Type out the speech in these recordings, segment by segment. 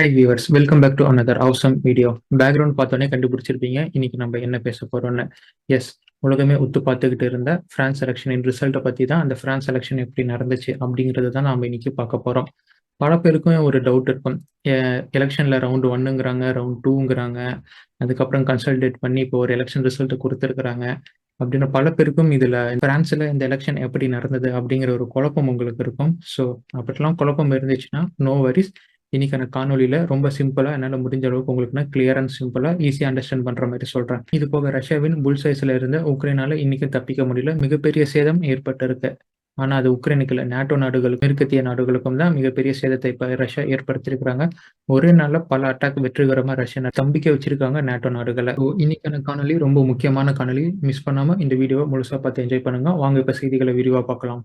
High viewers, welcome back to another awesome video. Background பார்த்தோன்னே கண்டுபிடிச்சிருப்பீங்க இன்னைக்கு நம்ம என்ன பேச போறோம்னு. எஸ், உலகமே உத்து பார்த்துக்கிட்டு இருந்த பிரான்ஸ் எலெக்ஷனின் ரிசல்ட்டை பற்றி தான், அந்த பிரான்ஸ் எலெக்ஷன் எப்படி நடந்துச்சு அப்படிங்கிறது தான் நம்ம இன்னைக்கு பார்க்க போகிறோம். பல பேருக்கும் ஒரு டவுட் இருக்கும். எலெக்ஷனில் ரவுண்டு 1ங்கிறாங்க, ரவுண்ட் 2ங்கிறாங்க, அதுக்கப்புறம் கன்சல்டேட் பண்ணி இப்போ ஒரு எலெக்ஷன் ரிசல்ட்டை கொடுத்துருக்குறாங்க அப்படின்னு பல பேருக்கும் இதில் பிரான்ஸில் இந்த எலெக்ஷன் எப்படி நடந்தது அப்படிங்கிற ஒரு குழப்பம் உங்களுக்கு இருக்கும். ஸோ அப்படிலாம் குழப்பம் இருந்துச்சுன்னா நோ வரிஸ். இன்னைக்கான காணொலியில ரொம்ப சிம்பிளா என்னால் முடிஞ்ச அளவுக்கு உங்களுக்கு நான் கிளியர் அண்ட் சிம்பிளா ஈஸியா அண்டர்ஸ்டாண்ட் பண்ற மாதிரி சொல்றேன். இது போக ரஷ்யாவின் புல்சைஸ்ல இருந்த உக்ரைனால இன்னைக்கு தப்பிக்க முடியல, மிகப்பெரிய சேதம் ஏற்பட்டிருக்கு. ஆனா அது உக்ரைனுக்கு இல்ல, நேட்டோ நாடுகளுக்கும் மேற்கத்திய நாடுகளுக்கும் தான் மிகப்பெரிய சேதத்தை இப்ப ரஷ்யா ஏற்படுத்தியிருக்கிறாங்க. ஒரே நாள்ல பல அட்டாக் வெற்றிகரமா ரஷ்யா தம்பிக்க வச்சிருக்காங்க நேட்டோ நாடுகளை. இன்னைக்கான காணொலி ரொம்ப முக்கியமான காணொலி. மிஸ் பண்ணாம இந்த வீடியோவை முழுசா பார்த்து என்ஜாய் பண்ணுங்க. வாங்க இப்ப செய்திகளை விரிவா பார்க்கலாம்.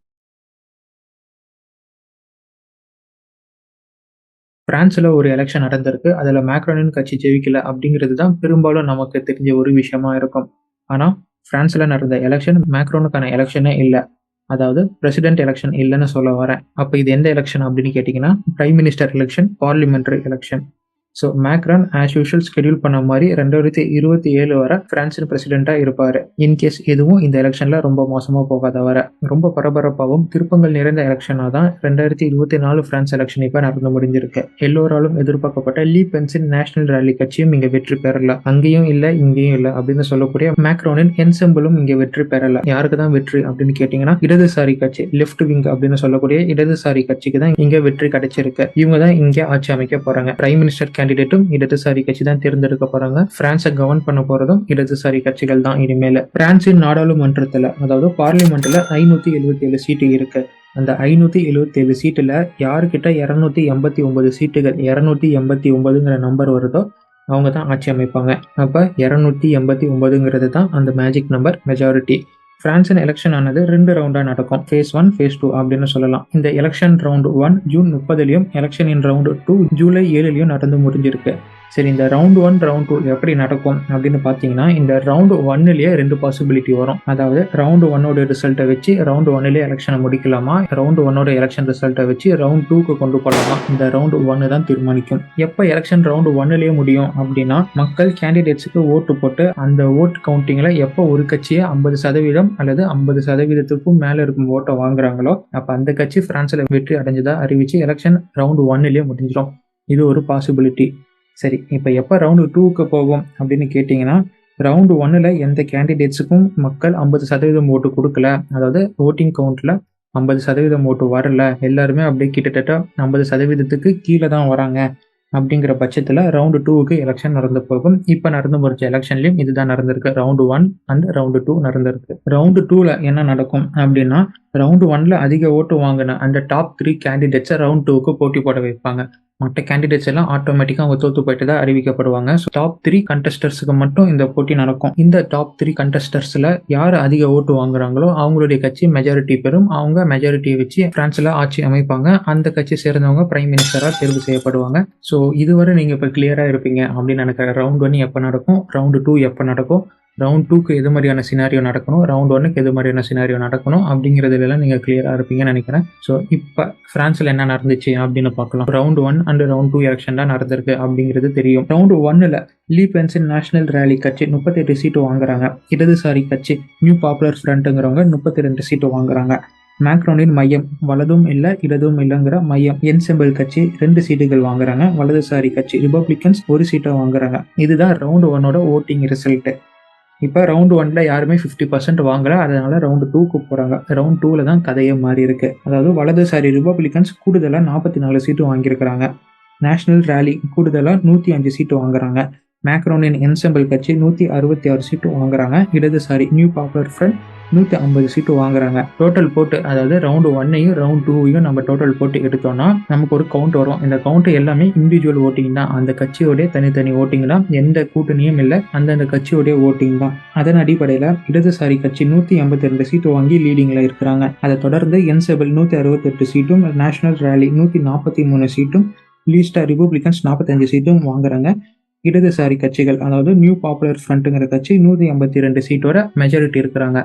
பிரான்ஸ்ல ஒரு எலெக்ஷன் நடந்திருக்கு. அதுல மேக்ரானின் கட்சி ஜெயிக்கல அப்படிங்கிறது தான் பெரும்பாலும் நமக்கு தெரிஞ்ச ஒரு விஷயமா இருக்கும். ஆனா பிரான்ஸ்ல நடந்த எலெக்ஷன் மேக்ரோனுக்கான எலெக்ஷனே இல்லை. அதாவது பிரசிடென்ட் எலெக்ஷன் இல்லைன்னு சொல்ல வரேன். அப்ப இது எந்த எலெக்ஷன் அப்படின்னு கேட்டீங்கன்னா, prime minister election, parliamentary election. So Macron as usual schedule பண்ண மாதிரி 2027 வரை பிரான்சின் பிரசிடென்ட்டாக இருப்பார். இன்கேஸ் எதுவும் இந்த எலெக்ஷனில் ரொம்ப மோசமாக போகாத வர. ரொம்ப பரபரப்பாகவும் திருப்பங்கள் நிறைந்த எலெக்ஷனாக தான் 2024 பிரான்ஸ் எலெக்ஷன் இப்போ நடந்து முடிஞ்சிருக்கு. எல்லோராலும் எதிர்பார்க்கப்பட்ட லீ பென்ஸின் நேஷனல் ரேலி கட்சியும் இங்கே வெற்றி பெறல. அங்கேயும் இல்லை இங்கேயும் இல்லை அப்படின்னு சொல்லக்கூடிய மேக்ரோனின் என்செம்பிளும் இங்கே வெற்றி பெறல. யாருக்கு தான் வெற்றி அப்படின்னு கேட்டீங்கன்னா, இடதுசாரி கட்சி, லெஃப்ட் விங் அப்படின்னு சொல்லக்கூடிய இடதுசாரி கட்சிக்கு தான் இங்கே வெற்றி கிடைச்சிருக்கு. இவங்க தான் இங்கே ஆட்சி அமைக்க போறாங்க. பிரைம் மினிஸ்டர் கேண்டிடேட்டும் இடதுசாரி கட்சி தான் தேர்ந்தெடுக்க போறாங்க. பிரான்ஸை கவர்ன் பண்ண போறதும் இடதுசாரி கட்சிகள் தான் இனிமேல. பிரான்சின் நாடாளுமன்றத்துல, அதாவது பார்லிமெண்ட்ல 577 சீட்டு இருக்கு. அந்த 577 சீட்டுல யாருக்கிட்ட 289 சீட்டுகள், 289ங்கிற நம்பர் வருதோ அவங்க தான் ஆட்சி அமைப்பாங்க. அப்ப 289ங்கிறது தான் அந்த மேஜிக் நம்பர், மெஜாரிட்டி. பிரான்சின் எலெக்ஷன் ஆனது 2 ரவுண்டா நடக்கும். ஃபேஸ் 1, ஃபேஸ் 2 அப்படின்னு சொல்லலாம். இந்த எலெக்ஷன் ரவுண்ட் 1 ஜூன் 30லயும், எலெக்ஷன் இன் ரவுண்ட் 2 ஜூலை 7லயும் நடந்து முடிஞ்சிருக்கு. சரி, இந்த ரவுண்ட் 1, ரவுண்ட் 2 எப்படி நடக்கும் அப்படின்னு பார்த்தீங்கன்னா, இந்த ரவுண்ட் 1லயே 2 பாசிபிலிட்டி வரும். அதாவது ரவுண்ட் 1ஓட ரிசல்ட்டை வச்சு ரவுண்ட் 1லயே எலெக்ஷனை முடிக்கலாமா, ரவுண்ட் 1ஓட எலெக்ஷன் ரிசல்ட்டை வச்சு ரவுண்ட் 2க்கு கொண்டு போகலாமா, இந்த ரவுண்ட் 1 தான் தீர்மானிக்கும். எப்போ எலெக்ஷன் ரவுண்ட் 1லயே முடியும் அப்படின்னா, மக்கள் கேண்டிடேட்ஸுக்கு ஓட்டு போட்டு அந்த ஓட் கவுண்டிங்ல எப்போ ஒரு கட்சியை 50% அல்லது 50%க்கும் மேல இருக்கும் ஓட்டை வாங்குறாங்களோ, அப்ப அந்த கட்சி பிரான்ஸ்ல வெற்றி அடைஞ்சதா அறிவிச்சு எலெக்ஷன் ரவுண்ட் 1லயே முடிஞ்சிடும். இது ஒரு பாசிபிலிட்டி. சரி, இப்போ எப்போ ரவுண்டு 2க்கு போகும் அப்படின்னு கேட்டிங்கன்னா, ரவுண்டு 1ல் எந்த கேண்டிடேட்ஸுக்கும் மக்கள் 50% ஓட்டு கொடுக்கல, அதாவது ஓட்டிங் கவுண்ட்ல 50% ஓட்டு வரல, எல்லாருமே அப்படியே கிட்டத்தட்ட 50%க்கு கீழே தான் வராங்க அப்படிங்கிற பட்சத்தில் ரவுண்டு 2க்கு எலெக்ஷன் நடந்து போகும். இப்போ நடந்து முடிச்ச எலெக்ஷன்லையும் இதுதான் நடந்திருக்கு. ரவுண்டு 1 அண்ட் ரவுண்டு 2 நடந்திருக்கு. ரவுண்டு 2ல என்ன நடக்கும் அப்படின்னா, ரவுண்டு 1ல அதிக ஓட்டு வாங்கின அந்த டாப் 3 கேண்டிடேட்ஸை ரவுண்ட் 2க்கு போட்டி போட வைப்பாங்க. மற்ற கேண்டிடேட்ஸ் எல்லாம் ஆட்டோமேட்டிக்காக அவங்க தோத்து போயிட்டு தான் அறிவிக்கப்படுவாங்க. ஸோ டாப் 3 கண்டஸ்டர்ஸுக்கு மட்டும் இந்த போட்டி நடக்கும். இந்த டாப் 3 கண்டஸ்டர்ஸில் யார் அதிக ஓட்டு வாங்குறாங்களோ அவங்களுடைய கட்சி மெஜாரிட்டி பெறும். அவங்க மெஜாரிட்டியை வச்சு பிரான்ஸில் ஆட்சி அமைப்பாங்க. அந்த கட்சி சேர்ந்தவங்க பிரைம் மினிஸ்டராக தேர்வு செய்யப்படுவாங்க. ஸோ இதுவரை நீங்கள் இப்போ கிளியராக இருப்பீங்க அப்படின்னு நினைக்கிறேன். ரவுண்ட் 1 எப்போ நடக்கும், ரவுண்டு 2 எப்போ நடக்கும், ரவுண்ட் 2க்கு எது மாதிரியான சினாரியோ நடக்கணும், ரவுண்ட் 1க்கு எது மாதிரியான சினாரியோ நடக்கணும் அப்படிங்கிறதுலாம் நீங்கள் கிளியராக இருப்பீங்கன்னு நினைக்கிறேன். ஸோ இப்போ பிரான்ஸில் என்ன நடந்துச்சு அப்படின்னு பார்க்கலாம். ரவுண்ட் 1 அண்ட் ரவுண்ட் 2 எலெக்ஷன் தான் நடந்திருக்கு அப்படிங்கிறது தெரியும். ரவுண்ட் 1ல் லீ பென்ஸின் நேஷனல் ரேலி கட்சி 38 சீட்டு வாங்குறாங்க. இடதுசாரி கட்சி நியூ பாப்புலர் ஃப்ரண்ட்டுங்கிறவங்க 32 சீட்டு வாங்குறாங்க. மேக்ரோனின் மையம், வலதும் இல்லை இடதும் இல்லைங்கிற மையம் என்செம்பிள் கட்சி 2 சீட்டுகள் வாங்குறாங்க. வலதுசாரி கட்சி ரிபப்ளிகன்ஸ் 1 சீட்டை வாங்குறாங்க. இதுதான் ரவுண்ட் 1ஓட ஓட்டிங் ரிசல்ட். இப்போ ரவுண்ட் 1ல யாருமே 50% வாங்கல, அதனால ரவுண்ட் 2க்கு போறாங்க. ரவுண்ட் 2ல தான் கதையே மாறி இருக்கு. அதாவது வலதுசாரி ரிபப்ளிகன்ஸ் கூடுதலா 44 சீட்டு வாங்கியிருக்கிறாங்க. நேஷனல் ரேலி கூடுதலா 105 சீட்டு வாங்குறாங்க. மேக்ரோனின் என்செம்பிள் கட்சி 166 சீட்டு வாங்குறாங்க. இடதுசாரி நியூ பாப்புலர் ஃப்ரண்ட் 150 சீட்டு வாங்குறாங்க. டோட்டல் போட்டு, அதாவது ரவுண்ட் 1ஐயும் ரவுண்ட் 2ஐயும் நம்ம டோட்டல் போட்டு எடுத்தோம்னா நமக்கு ஒரு கவுண்ட் வரும். இந்த கவுண்ட் எல்லாமே இண்டிவிஜுவல் ஓட்டிங் தான். அந்த கட்சியோடைய தனித்தனி ஓட்டிங் தான், எந்த கூட்டணியும் இல்லை, அந்தந்த கட்சியோடைய ஓட்டிங் தான். அதன் அடிப்படையில் இடதுசாரி கட்சி 182 சீட்டு வாங்கி லீடிங்ல இருக்கிறாங்க. அதை தொடர்ந்து என்செபிள் 168 சீட்டும், நேஷனல் ரேலி 143 சீட்டும், லீஸ்டா ரிபப்ளிகன்ஸ் 45 சீட்டும் வாங்குறாங்க. இடதுசாரி கட்சிகள், அதாவது நியூ பாப்புலர் ஃப்ரண்ட்டுங்கிற கட்சி 182 சீட்டோட மெஜாரிட்டி இருக்கிறாங்க.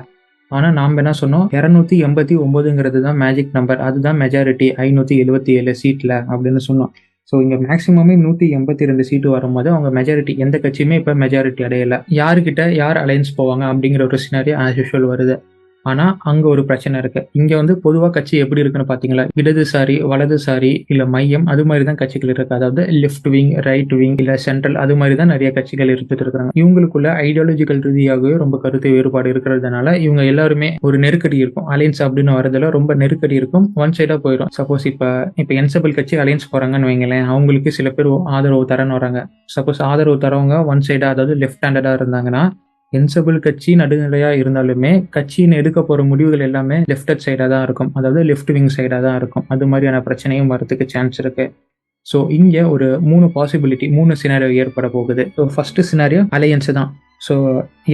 ஆனால் நாம் என்ன சொன்னோம், 289ங்கிறது தான் மேஜிக் நம்பர், அதுதான் மெஜாரிட்டி 577 சீட்டில் அப்படின்னு சொன்னோம். ஸோ இங்கே மேக்ஸிமமே 182 சீட்டு வரும்போது அவங்க மெஜாரிட்டி எந்த கட்சியுமே இப்போ மெஜாரிட்டி அடையலை. யாருக்கிட்ட யார் அலையன்ஸ் போவாங்க அப்படிங்கிற ஒரு சினாரியோ ஆஸ் யூஷுவல் வருது. ஆனால் அங்கே ஒரு பிரச்சனை இருக்குது. இங்கே வந்து பொதுவாக கட்சி எப்படி இருக்குன்னு பார்த்தீங்களா, இடதுசாரி வலதுசாரி இல்லை மையம் அது மாதிரி தான் கட்சிகள் இருக்குது. அதாவது லெஃப்ட் விங் ரைட் விங் இல்லை சென்ட்ரல் அது மாதிரி தான் நிறைய கட்சிகள் இருந்துட்டு இருக்கிறாங்க. இவங்களுக்குள்ள ஐடியாலஜிக்கல் ரீதியாகவே ரொம்ப கருத்து வேறுபாடு இருக்கிறதுனால இவங்க எல்லாருமே ஒரு நெருக்கடி இருக்கும். அலையன்ஸ் அப்படின்னு வரதுல ரொம்ப நெருக்கடி இருக்கும். ஒன் சைடாக போயிடும். சப்போஸ் இப்போ என்சபிள் கட்சி அலையன்ஸ் போகிறாங்கன்னு வைங்களேன், அவங்களுக்கு சில பேர் ஆதரவு தரன்னு வராங்க. சப்போஸ் ஆதரவு தரவங்க ஒன் சைடாக அதாவது லெஃப்ட் ஹேண்டடாக இருந்தாங்கன்னா, என்சபிள் கட்சி நடுநிலையாக இருந்தாலுமே கட்சின்னு எடுக்க போகிற முடிவுகள் எல்லாமே லெஃப்ட் சைடாக தான் இருக்கும். அதாவது லெஃப்ட் விங் சைடாக தான் இருக்கும். அது மாதிரியான பிரச்சனையும் வரதுக்கு சான்ஸ் இருக்கு. ஸோ இங்கே ஒரு 3 பாசிபிலிட்டி 3 சினாரியோ ஏற்பட போகுது. ஸோ ஃபர்ஸ்ட் சினாரியோ அலையன்ஸ் தான். ஸோ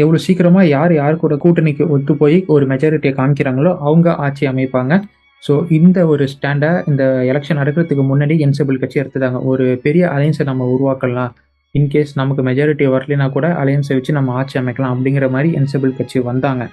எவ்வளோ சீக்கிரமாக யார் கூட கூட்டணிக்கு ஒத்து போய் ஒரு மெஜாரிட்டியை காமிக்கிறாங்களோ அவங்க ஆட்சி அமைப்பாங்க. ஸோ இந்த ஒரு ஸ்டாண்டை இந்த எலெக்ஷன் நடக்கிறதுக்கு முன்னாடி என்சபிள் கட்சி எடுத்துட்டாங்க. ஒரு பெரிய அலையன்ஸை நம்ம உருவாக்கலாம், இன்கேஸ் நமக்கு மெஜாரிட்டி வரலைன்னா கூட அலையன்ஸை வச்சு நம்ம ஆட்சி அமைக்கலாம் அப்படிங்கிற மாதிரி என்சபிள் கட்சி வந்தாங்க.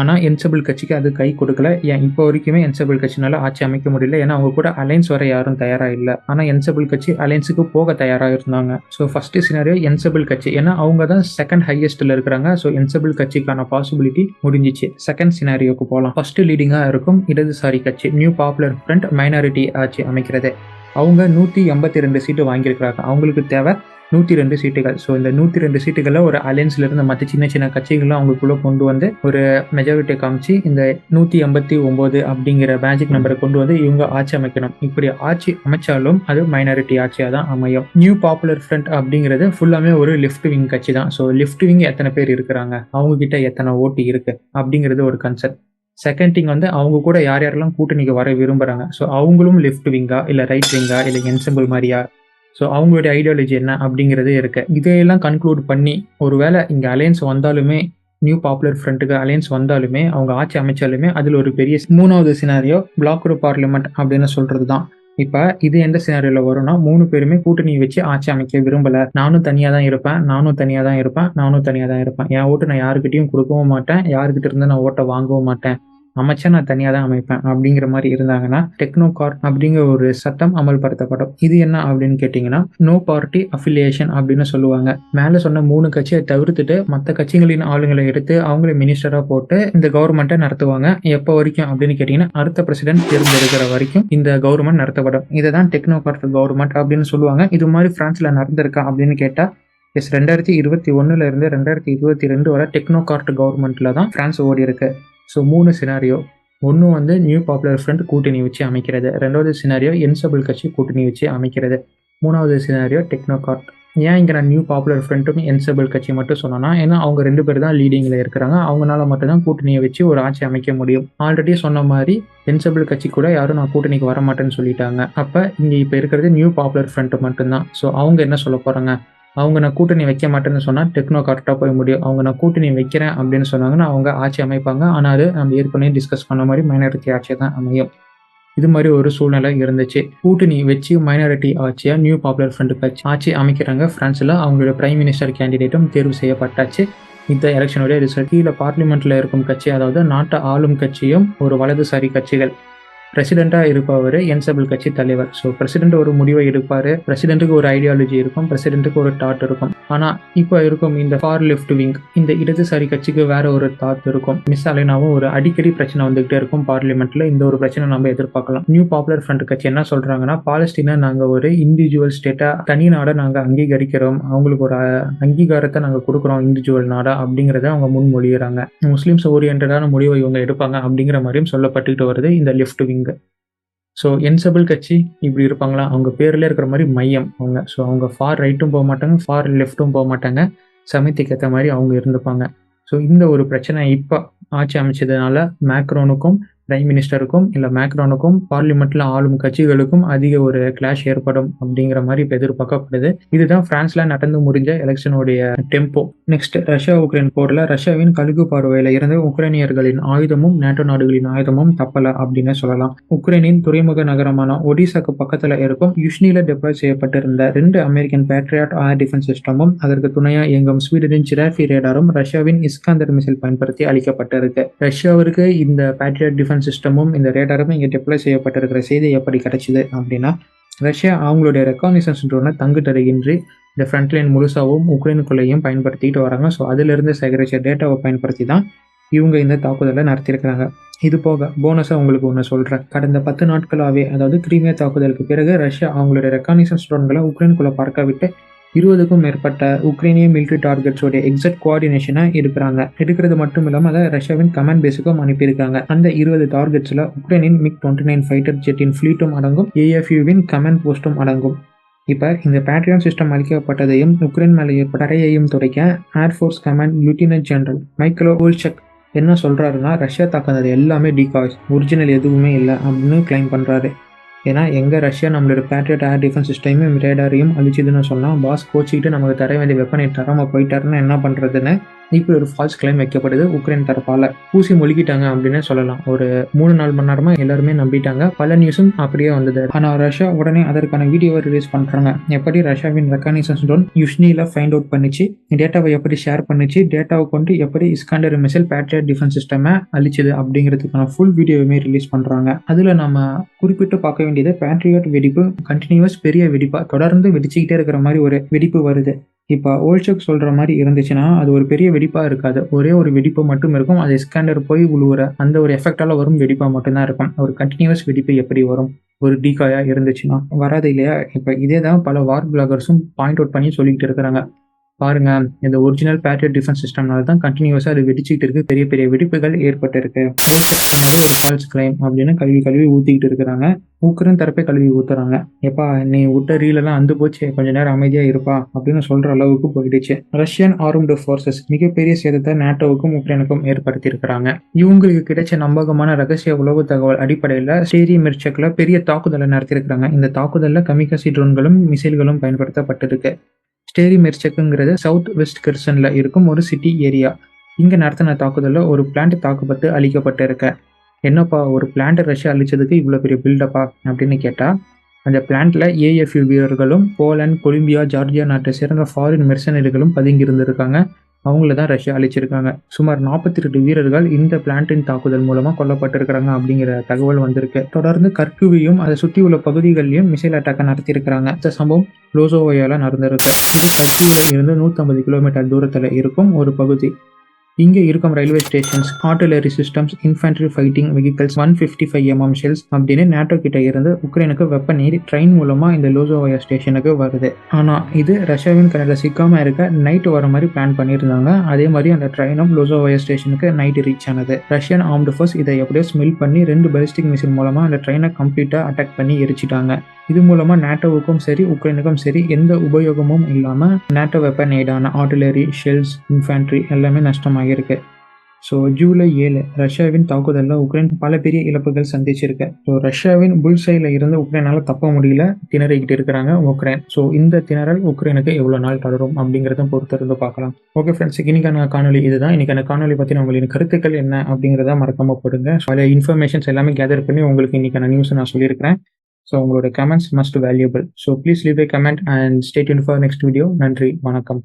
ஆனால் என்சபிள் கட்சிக்கு அது கை கொடுக்கல. ஏன் இப்போ வரைக்குமே என்சபிள் கட்சினால ஆட்சி அமைக்க முடியல. ஏன்னா அவங்க கூட அலையன்ஸ் வர யாரும் தயாராக இல்லை. ஆனால் என்சபிள் கட்சி அலையன்ஸுக்கு போக தயாராக இருந்தாங்க. ஸோ ஃபர்ஸ்ட் சினாரியோ என்சபிள் கட்சி, ஏன்னா அவங்க தான் செகண்ட் ஹையஸ்ட்டில் இருக்கிறாங்க. ஸோ என்சபிள் கட்சிக்கான பாசிபிலிட்டி முடிஞ்சிச்சு. செகண்ட் சினாரியோக்கு போகலாம். ஃபர்ஸ்ட் லீடிங்காக இருக்கும் இடதுசாரி கட்சி நியூ பாப்புலர் ஃப்ரண்ட் மைனாரிட்டி ஆட்சி அமைக்கிறது. அவங்க 182 சீட்டு வாங்கியிருக்கிறாங்க. அவங்களுக்கு தேவை 102 சீட்டுகள். ஸோ இந்த 102 சீட்டுகளில் ஒரு அலையன்ஸில் இருந்த மற்ற சின்ன சின்ன கட்சிகள்லாம் அவங்களுக்குள்ளே கொண்டு வந்து ஒரு மெஜாரிட்டியை காமிச்சு இந்த 189 அப்படிங்கிற மேஜிக் நம்பரை கொண்டு வந்து இவங்க ஆட்சி அமைக்கணும். இப்படி ஆட்சி அமைச்சாலும் அது மைனாரிட்டி ஆட்சியாக தான் அமையும். நியூ பாப்புலர் ஃப்ரண்ட் அப்படிங்கிறது ஃபுல்லாமே ஒரு லெஃப்ட் விங் கட்சி தான். ஸோ லெஃப்ட் விங் எத்தனை பேர் இருக்கிறாங்க, அவங்க கிட்ட எத்தனை ஓட்டு இருக்கு அப்படிங்கிறது ஒரு கன்செப்ட். செகண்ட் திங் வந்து அவங்க கூட யாரெல்லாம் கூட்டணிக்கு வர விரும்புகிறாங்க. ஸோ அவங்களும் லெஃப்ட் விங்கா இல்லை ரைட் விங்கா இல்லை என்செம்பிள் மாதிரியா, ஸோ அவங்களுடைய ஐடியாலஜி என்ன அப்படிங்கிறது இருக்கு. இதையெல்லாம் கன்க்ளூட் பண்ணி ஒருவேளை இங்கே அலையன்ஸ் வந்தாலுமே நியூ பாப்புலர் ஃப்ரண்ட்டுக்கு அலையன்ஸ் வந்தாலுமே அவங்க ஆட்சி அமைச்சாலுமே அதில் ஒரு பெரிய 3வது சினாரியோ பிளாக்டு பார்லிமெண்ட் அப்படின்னு சொல்கிறது தான். இப்போ இது எந்த சினாரியோவில் வரும்னா 3 பேருமே கூட்டணியை வச்சு ஆட்சி அமைக்க விரும்பலை, நானும் தனியாக தான் இருப்பேன், நானும் தனியாக தான் இருப்பேன், நானும் தனியாக தான் இருப்பேன், என் ஓட்டு நான் யாருக்கிட்டையும் கொடுக்கவும் மாட்டேன், யாருக்கிட்ட இருந்து நான் ஓட்டை வாங்கவும் மாட்டேன், அமைச்சா நான் தனியாக தான் அமைப்பேன் அப்படிங்கிற மாதிரி இருந்தாங்கன்னா டெக்னோகார்ட் அப்படிங்கிற ஒரு சட்டம் அமல்படுத்தப்படும். இது என்ன அப்படின்னு கேட்டிங்கன்னா நோ பார்ட்டி அஃபிலியேஷன் அப்படின்னு சொல்லுவாங்க. மேலே சொன்ன 3 கட்சியை தவிர்த்துட்டு மற்ற கட்சிகளின் ஆளுங்களை எடுத்து அவங்களே மினிஸ்டராக போட்டு இந்த கவர்மெண்ட்டை நடத்துவாங்க. எப்போ வரைக்கும் அப்படின்னு கேட்டிங்கன்னா அடுத்த பிரசிடென்ட் தேர்ந்தெடுக்கிற வரைக்கும் இந்த கவர்மெண்ட் நடத்தப்படும். இதை தான் டெக்னோகார்ட் கவர்மெண்ட் அப்படின்னு சொல்லுவாங்க. இது மாதிரி பிரான்ஸில் நடந்திருக்கா அப்படின்னு கேட்டால் எஸ், 2021 இருந்து 2022 வரை டெக்னோகார்ட் கவர்மெண்ட்டில் தான் பிரான்ஸ் ஓடி இருக்கு. So 3 scenario. ஒன்று வந்து நியூ பாப்புலர் ஃப்ரண்ட் கூட்டணி வச்சு அமைக்கிறது, 2வது சினாரியோ என்சபிள் கட்சி கூட்டணி வச்சு அமைக்கிறது, 3வது சினாரியோ டெக்னோகார்ட். ஏன் இங்கே நான் நியூ பாப்புலர் ஃப்ரண்ட்டும் என்சபிள் கட்சி மட்டும் சொன்னேன்னா, ஏன்னா அவங்க 2 பேர் தான் லீடிங்கில் இருக்கிறாங்க. அவங்களால மட்டும்தான் கூட்டணியை வச்சு ஒரு ஆட்சி அமைக்க முடியும். ஆல்ரெடி சொன்ன மாதிரி என்சபிள் கட்சி கூட யாரும் நான் கூட்டணிக்கு வர மாட்டேன்னு சொல்லிட்டாங்க. அப்போ இங்கே இப்போ இருக்கிறது நியூ பாப்புலர் ஃப்ரண்ட் மட்டும்தான். ஸோ அவங்க என்ன சொல்ல போகிறாங்க, அவங்க நான் கூட்டணி வைக்க மாட்டேன்னு சொன்னால் டெக்னோகார்ட்டாக போய் முடியும். அவங்க நான் கூட்டணி வைக்கிறேன் அப்படின்னு சொன்னாங்கன்னா அவங்க ஆட்சி அமைப்பாங்க. ஆனால் அது நம்ம ஏற்கனவே டிஸ்கஸ் பண்ண மாதிரி மைனாரிட்டி ஆட்சியாக தான் அமையும். இது மாதிரி ஒரு சூழ்நிலை இருந்துச்சு. கூட்டணி வச்சு மைனாரிட்டி ஆட்சியாக நியூ பாப்புலர் ஃப்ரண்ட் கட்சி ஆட்சி அமைக்கிறாங்க பிரான்ஸில். அவங்களோட பிரைம் மினிஸ்டர் கேண்டிடேட்டும் தேர்வு செய்யப்பட்டாச்சு. இந்த எலெக்ஷனுடைய ரிசல்ட் கீழே பார்லிமெண்ட்டில் இருக்கும் கட்சி, அதாவது நாட்டை ஆளும் கட்சியும் ஒரு வலதுசாரி கட்சிகள். பிரசிடெண்ட்டாக இருப்பவர் என்சபிள் கட்சி தலைவர். ஸோ பிரசிடென்ட் ஒரு முடிவை எடுப்பார். பிரசிடென்ட்டுக்கு ஒரு ஐடியாலஜி இருக்கும், பிரசிடென்ட்டுக்கு ஒரு தாட் இருக்கும். ஆனால் இப்போ இருக்கும் இந்த ஃபார் லெஃப்ட் விங் இந்த இடதுசாரி கட்சிக்கு வேற ஒரு தாட் இருக்கும். மிஸ் அலைனாவும் ஒரு அடிக்கடி பிரச்சனை வந்துகிட்டே இருக்கும் பார்லிமெண்ட்டில். இந்த ஒரு பிரச்சனை நம்ம எதிர்பார்க்கலாம். நியூ பாப்புலர் ஃப்ரண்ட் கட்சி என்ன சொல்கிறாங்கன்னா, பாலஸ்தீனை நாங்கள் ஒரு இண்டிவிஜுவல் ஸ்டேட்டாக தனி நாடை நாங்கள் அங்கீகரிக்கிறோம், அவங்களுக்கு ஒரு அங்கீகாரத்தை நாங்கள் கொடுக்குறோம் இண்டிவிஜுவல் நாடா அப்படிங்கிறத அவங்க முன்மொழிகிறாங்க. முஸ்லீம்ஸ் ஓரியன்டான முடிவை இவங்க எடுப்பாங்க அப்படிங்கிற மாதிரியும் சொல்லப்பட்டுக்கிட்டு வருது இந்த லெஃப்ட் விங். ஸோ என்சபிள் கட்சி இப்படி இருப்பாங்களா, அவங்க பேரில் இருக்கிற மாதிரி மையம் அவங்க. ஸோ அவங்க ஃபார் ரைட்டும் போக மாட்டாங்க, ஃபார் லெஃப்ட்டும் போக மாட்டாங்க, சமயத்துக்கு ஏற்ற மாதிரி அவங்க இருந்துப்பாங்க. ஸோ இந்த ஒரு பிரச்சனை இப்போ ஆட்சி அமைச்சதுனால மேக்ரோனுக்கும் பிரைம் மினிஸ்டருக்கும் இல்லை மேக்ரானுக்கும் பார்லிமெண்ட்டில் ஆளும் கட்சிகளுக்கும் அதிக ஒரு கிளாஷ் ஏற்படும் அப்படிங்கிற மாதிரி இப்போ எதிர்பார்க்கப்படுது. இதுதான் பிரான்ஸில் நடந்து முடிஞ்ச எலெக்ஷனுடைய டெம்போ. நெக்ஸ்ட், ரஷ்யா உக்ரைன் போரில் ரஷ்யாவின் கழுகு பார்வையில் இருந்து உக்ரைனியர்களின் ஆயுதமும் நேட்டோ நாடுகளின் ஆயுதமும் தப்பல அப்படின்னு சொல்லலாம். உக்ரைனின் துறைமுக நகரமான ஒடிசாக்கு பக்கத்தில் இருக்கும் யுஷ்னில டெப்ளாய் செய்யப்பட்டிருந்த 2 அமெரிக்கன் பேட்ரியாட் ஏர் டிஃபென்ஸ் சிஸ்டமும் அதற்கு துணையாக இயங்கும் ஸ்வீடனின் சிராஃபி ரேடாரும் ரஷ்யாவின் இஸ்காந்தர் மிசைல் பயன்படுத்தி அளிக்கப்பட்டிருக்கு. ரஷ்யாவிற்கு இந்த பேட்ரியாட் டிஃபென்ஸ் சிஸ்டமும் இந்த ரேடாரும் இங்கே டெப்ளாய் செய்யப்பட்டிருக்கிற செய்தி எப்படி கிடைச்சிது அப்படின்னா, ரஷ்யா அவங்களுடைய ரெக்கானிசன்ஸ் ட்ரோனை தங்கு தடையின்றி இந்த ஃப்ரண்ட்லைன் முழுசாவும் உக்ரைனுக்குள்ளேயும் பயன்படுத்திட்டு வராங்க. ஸோ அதிலிருந்து சேகரித்த டேட்டாவை பயன்படுத்தி தான் இவங்க இந்த தாக்குதலை நடத்தியிருக்கிறாங்க. இது போக போனஸாக உங்களுக்கு ஒன்று சொல்கிறேன். கடந்த 10 நாட்களாகவே, அதாவது கிரீமியா தாக்குதலுக்கு பிறகு ரஷ்யா அவங்களுடைய ரெக்கானிசன்ஸ் ட்ரோன்களை உக்ரைனுக்குள்ளே பறக்க விட்டு 20க்கும் மேற்பட்ட உக்ரைனிய மிலிட்ரி டார்கெட்ஸோடைய எக்ஸாக்ட் கோஆர்டினேஷனாக எடுக்கிறது மட்டும் இல்லாமல் அதை ரஷ்யாவின் கமாண்ட் பேஸுக்கும் அனுப்பியிருக்காங்க. அந்த 20 டார்கெட்ஸில் உக்ரைனின் MiG-29 ஃபைட்டர் ஜெட்டின் ஃப்ளீட்டும் அடங்கும், AFUவின் கமாண்ட் போஸ்ட்டும் அடங்கும். இப்போ இந்த பேட்ரியான் சிஸ்டம் அளிக்கப்பட்டதையும் உக்ரைன் மேலே ஏற்பட்ட தடையையும் துடைக்க air force command lieutenant general Michael ஓல்செக் என்ன சொல்கிறாருன்னா, ரஷ்யா தாக்குனது எல்லாமே டிகாய்ஸ், ஒரிஜினல் எதுவுமே இல்லை அப்படின்னு கிளைம் பண்ணுறாரு. ஏன்னா எங்கே ரஷ்யா நம்மளோட பேட்ரியட் ஏர் டிஃபென்ஸ் சிஸ்டமையும் ரேடாரையும் அழிச்சுதுன்னு சொன்னால் பாஸ் கோச்சிக்கிட்டு நமக்கு தர வேண்டிய வெப்பனை தராமல் போயிட்டாருன்னு என்ன பண்ணுறதுன்னு இப்படி ஒரு ஃபால்ஸ் கிளைம் வைக்கப்படுது உக்ரைன் தரப்பால். பூசி மொழிக்கிட்டாங்க அப்படின்னு சொல்லலாம். ஒரு 3-4 மணி நேரமாக எல்லாருமே நம்பிட்டாங்க. பல நியூஸும் அப்படியே வந்தது. ஆனால் ரஷ்யா உடனே அதற்கான வீடியோவை ரிலீஸ் பண்ணுறாங்க. எப்படி ரஷ்யாவின் ரெக்கானிசன்ஸ் ட்ரோன் யுஷ்னியில் ஃபைண்ட் அவுட் பண்ணிச்சு, டேட்டாவை எப்படி ஷேர் பண்ணிச்சு, டேட்டாவை கொண்டு எப்படி இஸ்காண்டர் மிசைல் பேட்ரியட் டிஃபென்ஸ் சிஸ்டமை அழிச்சுது அப்படிங்கிறதுக்கான ஃபுல் வீடியோவுமே ரிலீஸ் பண்ணுறாங்க. அதில் நம்ம குறிப்பிட்டு பார்க்க வேண்டியது பேட்ரியட் வெடிப்பு கண்டினியூஸ் பெரிய வெடிப்பாக தொடர்ந்து வெடிச்சுக்கிட்டே இருக்கிற மாதிரி ஒரு வெடிப்பு வருது. இப்போ ஓல்செக் சொல்கிற மாதிரி இருந்துச்சுன்னா அது ஒரு பெரிய வெடிப்பாக இருக்காது. ஒரே ஒரு வெடிப்பு மட்டும் இருக்கும். அது இஸ்காண்டர் போய் உழுவுற அந்த ஒரு எஃபெக்டால் வரும் வெடிப்பாக மட்டும்தான் இருக்கும். ஒரு கண்டினியூஸ் வெடிப்பு எப்படி வரும் ஒரு டீகாயாக இருந்துச்சுன்னா? வராது இல்லையா? இப்போ இதே தான் பல வார் பிளாகர்ஸும் பாயிண்ட் அவுட் பண்ணி சொல்லிக்கிட்டு இருக்கிறாங்க. பாருங்க, இந்த ஒரிஜினல் பேட்ரியட் டிஃபென்ஸ் சிஸ்டம்னால தான் கண்டினியூஸாக அது வெடிச்சுக்கிட்டு இருக்கு, பெரிய பெரிய வெடிப்புகள் ஏற்பட்டு இருக்கு. ஒரு ஃபால்ஸ் கிளைம் அப்படின்னு கழுவி ஊற்றிக்கிட்டு இருக்கிறாங்க. உக்ரைன் தரப்பே கழுவி ஊத்துறாங்க. எப்பா நீ விட்ட ரீலெல்லாம் அந்து போச்சு, கொஞ்ச நேரம் அமைதியாக இருப்பா அப்படின்னு சொல்கிற அளவுக்கு போயிடுச்சு. ரஷ்யன் ஆர்ம்டு ஃபோர்ஸஸ் மிகப்பெரிய சேதத்தை நேட்டோவுக்கும் உக்ரைனுக்கும் ஏற்படுத்தி இருக்கிறாங்க. இவங்களுக்கு கிடைச்ச நம்பகமான ரகசிய உளவு தகவல் அடிப்படையில் ஸ்டேரி மிர்ச்சக்ல பெரிய தாக்குதலை நடத்தியிருக்கிறாங்க. இந்த தாக்குதலில் கமிகசி ட்ரோன்களும் மிசைல்களும் பயன்படுத்தப்பட்டிருக்கு. ஸ்டேரி மிர்ச்சக்குங்கிறது சவுத் வெஸ்ட் கெர்சனில் இருக்கும் ஒரு சிட்டி ஏரியா. இங்கே நடத்தின தாக்குதலில் ஒரு பிளான்ட் தாக்கப்பட்டு அழிக்கப்பட்டிருக்க. என்னப்பா ஒரு பிளான்ட் ரஷ்யா அழிச்சதுக்கு இவ்வளோ பெரிய பில்டப்பா அப்படின்னு கேட்டால், அந்த பிளான்ட்டில் AFU வீரர்களும் போலந்து, கொலம்பியா, ஜார்ஜியா நாட்டை சேர்ந்த ஃபாரின் மெர்சனரிகளும் பதுங்கி இருந்திருக்காங்க. அவங்கள தான் ரஷ்யா அழிச்சிருக்காங்க. சுமார் 42 வீரர்கள் இந்த பிளான்ட்டின் தாக்குதல் மூலமாக கொல்லப்பட்டிருக்கிறாங்க அப்படிங்கிற தகவல் வந்திருக்கு. தொடர்ந்து கர்கிவையும் அதை சுற்றி உள்ள பகுதிகளிலையும் மிசைல் அட்டாக்கை நடத்தியிருக்கிறாங்க. இந்த சம்பவம் லோசோவையால நடந்திருக்கு. இது கர்கிவில் இருந்து 150 கிலோமீட்டர் தூரத்தில் இருக்கும் ஒரு பகுதி. இங்கே இருக்கும் railway stations, artillery systems, infantry fighting vehicles, 155 mm shells அப்படின்னு நேட்டோ கிட்ட இருந்து உக்ரைனுக்கு வெப்பன் ஏறி ட்ரெயின் மூலமா இந்த லோசோவாயா ஸ்டேஷனுக்கு வருது. ஆனா இது ரஷ்யாவின் கனடா சிக்காம இருக்க நைட் வர மாதிரி பிளான் பண்ணியிருந்தாங்க. அதே மாதிரி அந்த ட்ரெயினும் லோசோவாயா ஸ்டேஷனுக்கு நைட் ரீச் ஆனது. ரஷ்யன் ஆர்ம்டு ஃபோர்ஸ் இதை எப்படியோ ஸ்மெல் பண்ணி 2 பாலிஸ்டிக் மிசைல் மூலமா அந்த ட்ரெயினை கம்ப்ளீட்டா அட்டாக் பண்ணி எரிச்சிட்டாங்க. இது மூலமா நேட்டோவுக்கும் சரி உக்ரைனுக்கும் சரி எந்த உபயோகமும் இல்லாம நேட்டோ வெப்பன் ஏடான ஆர்டிலரி, ஷெல்ஸ், இன்ஃபேண்ட்ரி எல்லாமே நஷ்டமாகிருக்கு. ஸோ ஜூலை 7 ரஷ்யாவின் தாக்குதலில் உக்ரைன் பல பெரிய இழப்புகள் சந்திச்சிருக்கு. ஸோ ரஷ்யாவின் புல்சைல இருந்து உக்ரைனால தப்ப முடியல, திணறிக்கிட்டு இருக்கிறாங்க உக்ரைன். ஸோ இந்த திணறல் உக்ரைனுக்கு எவ்வளோ நாள் தொடரும் அப்படிங்கிறத பொறுத்திருந்து பார்க்கலாம். ஓகே ஃப்ரெண்ட்ஸ், இன்னைக்கான காணொலி இதுதான். இன்னைக்கான காணொலி பற்றின உங்களின் கருத்துக்கள் என்ன அப்படிங்கிறத மறக்காம போடுங்க. பல இன்ஃபர்மேஷன்ஸ் எல்லாமே கேதர் பண்ணி உங்களுக்கு இன்னைக்கான நியூஸ் நான் சொல்லியிருக்கிறேன். So உங்களோட comments must valuable. So please leave a comment and stay tuned for next video. நன்றி, வணக்கம்.